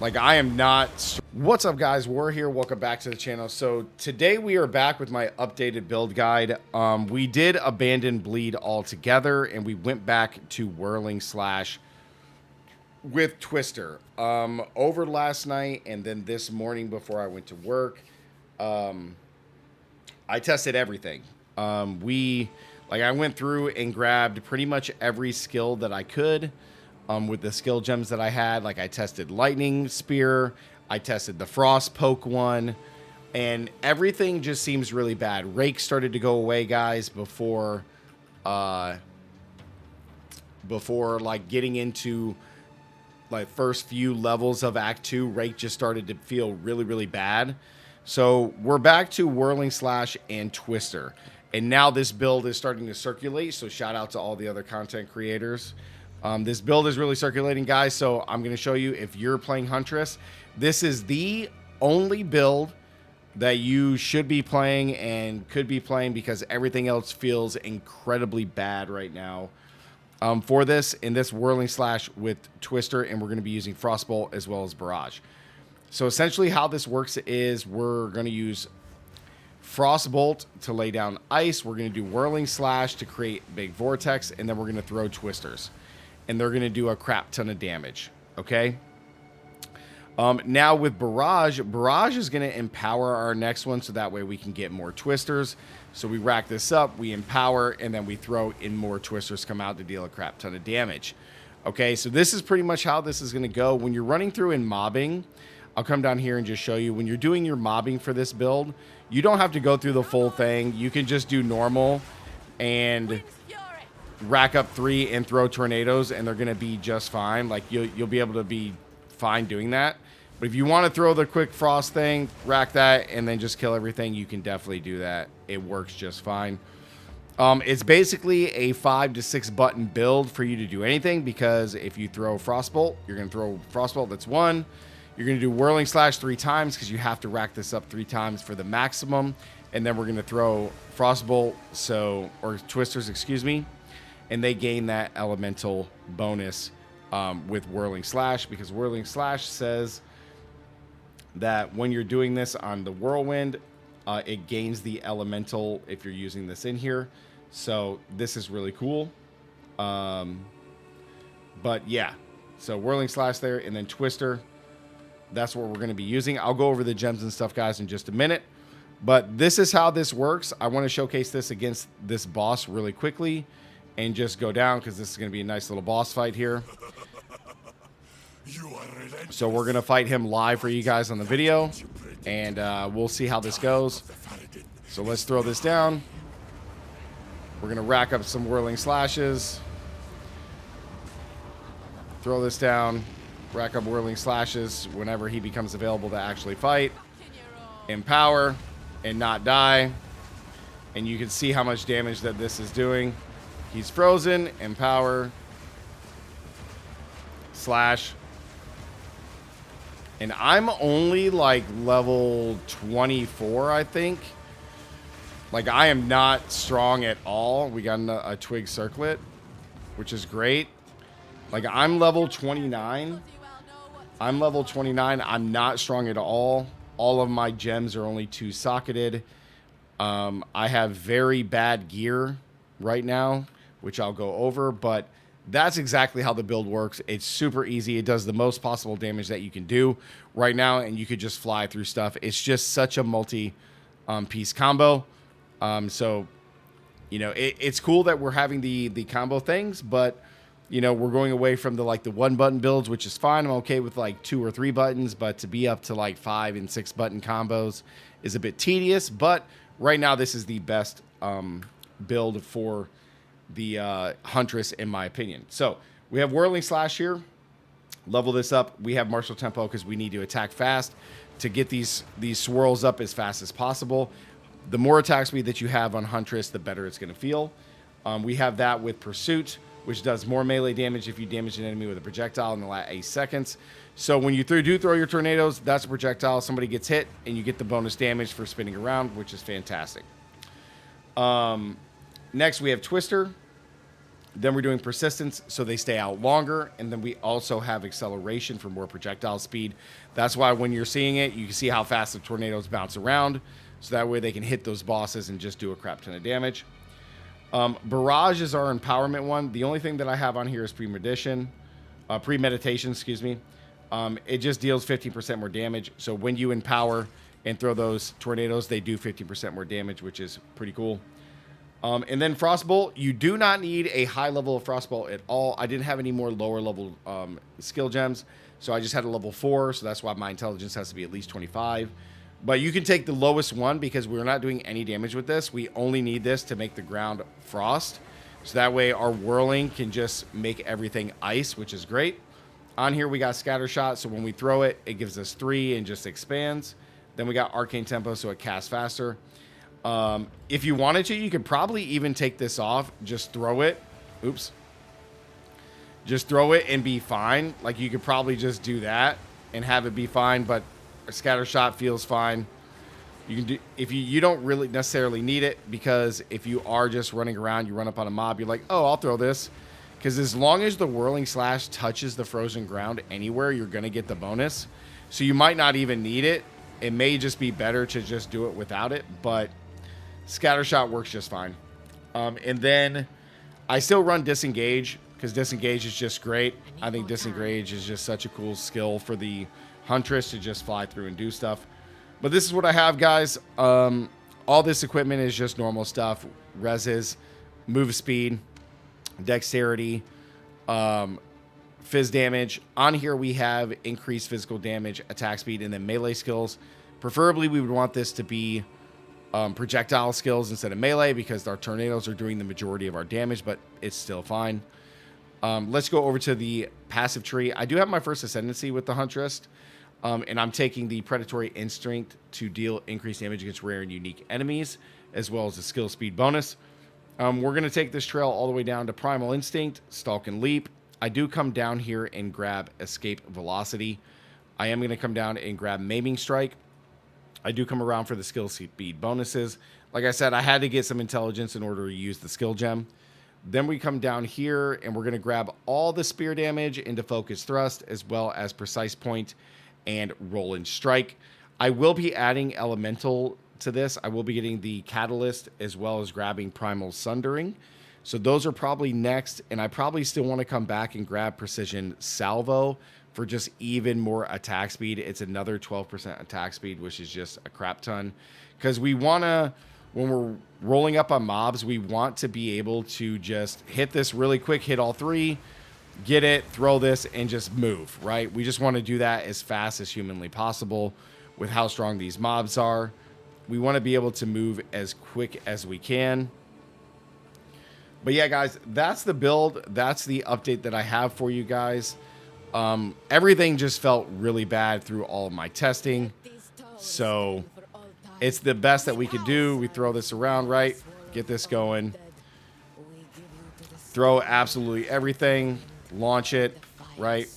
Like, I am not... What's up, guys? War here. Welcome back to the channel. So today we are back with my updated build guide. We did abandon bleed altogether, and we went back to whirling slash with Twister. Over last night and then this morning before I went to work, I tested everything. I went through and grabbed pretty much every skill that I could. With the skill gems that I had, like I tested lightning spear, I tested the frost poke one, and everything just seems really bad. Rake started to go away, guys, before like getting into like first few levels of Act 2. Rake just started to feel really, really bad. So we're back to whirling slash and Twister, and now this build is starting to circulate. So shout out to all the other content creators. This build is really circulating, guys, so I'm going to show you if you're playing Huntress. This is the only build that you should be playing and could be playing because everything else feels incredibly bad right now for this, in this whirling slash with Twister, and we're going to be using Frostbolt as well as Barrage. So essentially how this works is we're going to use Frostbolt to lay down ice, we're going to do whirling slash to create big vortex, and then we're going to throw Twisters. And they're going to do a crap ton of damage, okay? Now with Barrage, Barrage is going to empower our next one so that way we can get more Twisters. So we rack this up, we empower, and then we throw in more Twisters come out to deal a crap ton of damage. Okay, so this is pretty much how this is going to go. When you're running through and mobbing, I'll come down here and just show you. When you're doing your mobbing for this build, you don't have to go through the full thing. You can just do normal and rack up 3 and throw tornadoes, and they're going to be just fine. Like, you'll be able to be fine doing that. But if you want to throw the quick frost thing, rack that, and then just kill everything, you can definitely do that. It works just fine. It's basically a 5 to 6 button build for you to do anything, because if you throw Frostbolt, you're going to throw Frostbolt, that's 1. You're going to do whirling slash 3 times because you have to rack this up 3 times for the maximum. And then we're going to throw Frostbolt, or Twisters, excuse me. And they gain that elemental bonus with whirling slash, because whirling slash says that when you're doing this on the whirlwind, it gains the elemental if you're using this in here. So this is really cool. But yeah, so whirling slash there, and then Twister, that's what we're going to be using. I'll go over the gems and stuff, guys, in just a minute. But this is how this works. I want to showcase this against this boss really quickly and just go down, because this is going to be a nice little boss fight here. So we're going to fight him live for you guys on the video, and we'll see how this goes. So let's throw this down. We're going to rack up some whirling slashes. Throw this down. Rack up whirling slashes whenever he becomes available to actually fight. Empower and not die. And you can see how much damage that this is doing. He's frozen, empower, slash. And I'm only like level 24, I think. Like, I am not strong at all. We got a twig circlet, which is great. Like, I'm level 29. I'm level 29. I'm not strong at all. All of my gems are only 2-socketed. I have very bad gear right now, which I'll go over, but that's exactly how the build works. It's super easy. It does the most possible damage that you can do right now, and you could just fly through stuff. It's just such a multi-piece combo. So, you know, it's cool that we're having the combo things, but, you know, we're going away from the 1-button builds, which is fine. I'm okay with like 2 or 3 buttons, but to be up to like 5 and 6 button combos is a bit tedious. But right now, this is the best build for the Huntress, in my opinion. So we have whirling slash here. Level this up. We have martial tempo because we need to attack fast to get these swirls up as fast as possible. The more attack speed that you have on Huntress, the better it's going to feel. We have that with pursuit, which does more melee damage if you damage an enemy with a projectile in the last 8 seconds. So when you do throw your tornadoes, that's a projectile. Somebody gets hit, and you get the bonus damage for spinning around, which is fantastic. Next, we have Twister. Then we're doing persistence, so they stay out longer. And then we also have acceleration for more projectile speed. That's why when you're seeing it, you can see how fast the tornadoes bounce around. So that way they can hit those bosses and just do a crap ton of damage. Barrage is our empowerment one. The only thing that I have on here is premeditation, excuse me. It just deals 15% more damage. So when you empower and throw those tornadoes, they do 15% more damage, which is pretty cool. And then Frostbolt, you do not need a high level of Frostbolt at all. I didn't have any more lower level skill gems, so I just had a level 4, so that's why my intelligence has to be at least 25. But you can take the lowest one because we're not doing any damage with this. We only need this to make the ground frost. So that way our whirling can just make everything ice, which is great. On here we got scatter shot, so when we throw it, it gives us 3 and just expands. Then we got arcane tempo, so it casts faster. If you wanted to, you could probably even take this off, just throw it. Oops. Just throw it and be fine. Like you could probably just do that and have it be fine, but a scatter shot feels fine. You can do, if you don't really necessarily need it, because if you are just running around, you run up on a mob, you're like, oh, I'll throw this. Because as long as the whirling slash touches the frozen ground anywhere, you're going to get the bonus. So you might not even need it. It may just be better to just do it without it, but Scattershot works just fine. And then I still run Disengage because Disengage is just great. I think Disengage is just such a cool skill for the Huntress to just fly through and do stuff. But this is what I have, guys. All this equipment is just normal stuff. Reses, move speed, dexterity, fizz damage. On here we have increased physical damage, attack speed, and then melee skills. Preferably we would want this to be projectile skills instead of melee because our tornadoes are doing the majority of our damage, but it's still fine. Let's go over to the passive tree. I do have my first ascendancy with the Huntress, and I'm taking the predatory instinct to deal increased damage against rare and unique enemies, as well as the skill speed bonus. We're going to take this trail all the way down to primal instinct, stalk and leap. I do come down here and grab escape velocity. I am going to come down and grab maiming strike. I do come around for the skill speed bonuses. Like I said, I had to get some intelligence in order to use the skill gem. Then we come down here and we're going to grab all the spear damage into focus thrust, as well as precise point and roll and strike. I will be adding elemental to this. I will be getting the catalyst as well as grabbing primal sundering. So those are probably next. And I probably still want to come back and grab precision salvo for just even more attack speed. It's another 12% attack speed, which is just a crap ton. Because we want to, when we're rolling up on mobs, we want to be able to just hit this really quick, hit all 3, get it, throw this, and just move, right? We just want to do that as fast as humanly possible with how strong these mobs are. We want to be able to move as quick as we can. But yeah, guys, that's the build. That's the update that I have for you guys. Everything just felt really bad through all of my testing. So it's the best that we could do. We throw this around, right? Get this going. Throw absolutely everything. Launch it, right?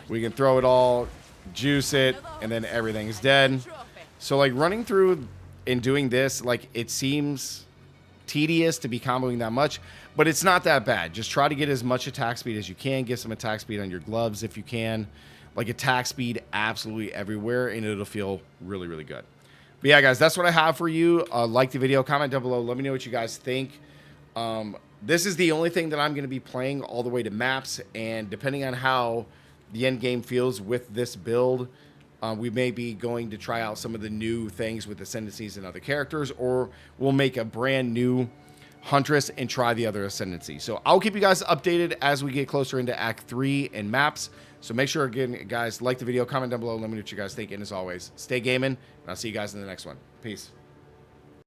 We can throw it all, juice it, and then everything's dead. So like running through and doing this, like it seems tedious to be comboing that much, but it's not that bad. Just try to get as much attack speed as you can. Get some attack speed on your gloves if you can. Like attack speed absolutely everywhere, and it'll feel really, really good. But yeah, guys, that's what I have for you. Like the video, comment down below. Let me know what you guys think. This is the only thing that I'm going to be playing all the way to maps, and depending on how the end game feels with this build, we may be going to try out some of the new things with ascendancies and other characters, or we'll make a brand new Huntress and try the other ascendancy. So I'll keep you guys updated as we get closer into Act 3 and maps. So make sure, again, guys, like the video, comment down below, let me know what you guys think, and as always, stay gaming, and I'll see you guys in the next one. Peace.